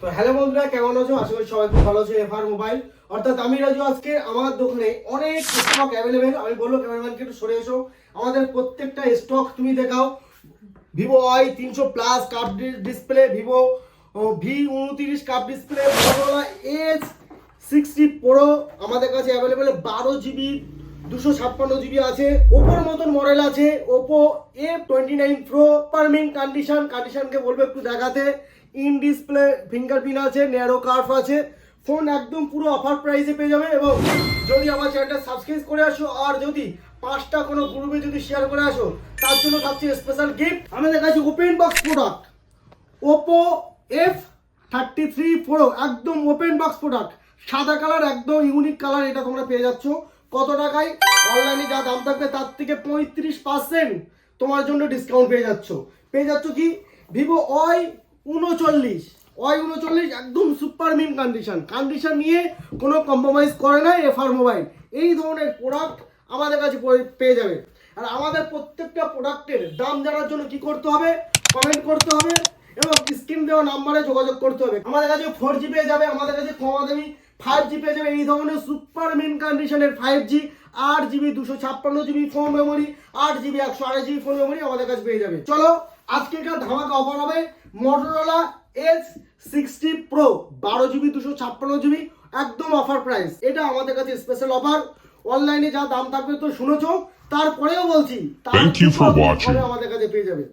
তো হ্যালো বন্ধুরা, কেমন আছো? আশা করি সবাই খুব ভালো আছো। এফআর মোবাইল অর্থাৎ আমি রাজু। আজকে আমার দোকানে অনেক স্টক অ্যাভেলেবেল। আমি বলবো ক্যামেরাম্যানকে একটু সরে এসো। আমাদের প্রত্যেকটা স্টক তুমি দেখাও। Vivo Y300 plus cup display, Vivo V29 cup display, Motorola H60 Pro আমাদের কাছে অ্যাভেলেবেল। 12 GB 256 GB আছে। ওপোর মতন মডেল আছে, ওপো F29 Pro পারমিং কন্ডিশনকে বলবো একটু দেখাতে। ইন ডিসপ্লে ফিঙ্গারপ্রিন্ট আছে, ন্যারো কার্ভ আছে। ফোন একদম পুরো অফার প্রাইসে পেয়ে যাবে। এবং যদি আমার চ্যানেলটা সাবস্ক্রাইব করে আসো আর যদি 5টা কোনো গ্রুপে যদি শেয়ার করে আসো, তার জন্য থাকছে স্পেশাল গিফট। আমাদের কাছে open box product Oppo F33 Pro একদম ওপেন বক্স প্রোডাক্ট, সাদা কালার, একদম ইউনিক কালার। এটা তোমরা পেয়ে যাচ্ছ কত টাকায়? অনলাইনে যা দাম থাকবে তার থেকে 35% তোমার জন্য ডিসকাউন্ট পেয়ে যাচ্ছ কি ভিভো Y39 একদম সুপার মিন কন্ডিশন নিয়ে কোনো কম্প্রোমাইজ করে না এফআর মোবাইল। এই ধরনের প্রোডাক্ট আমাদের কাছে পেয়ে যাবে। আর আমাদের প্রত্যেকটা প্রোডাক্টের দাম জানার জন্য কি করতে হবে? কমেন্ট করতে হবে এবং স্ক্রিন দেওয়া নাম্বারে যোগাযোগ করতে হবে। আমাদের কাছে 4G পেয়ে যাবে, আমাদের কাছে কমা দামি 5G পেয়ে যাবে। এই ধরনের সুপার মিন কন্ডিশনের 5G 8GB 256GB phone memory, 8GB 128GB phone memory আমাদের কাছে পেয়ে যাবে। চলো আজকেকার ধামাকা অফার হবে Motorola H60 Pro 12GB 256GB একদম অফার প্রাইস। এটা আমাদের কাছে স্পেশাল অফার। অনলাইনে যা দাম থাকবে তো শুনেছো, তারপরেও বলছি Thank you for watching. আমাদের কাছে পেয়ে যাবে।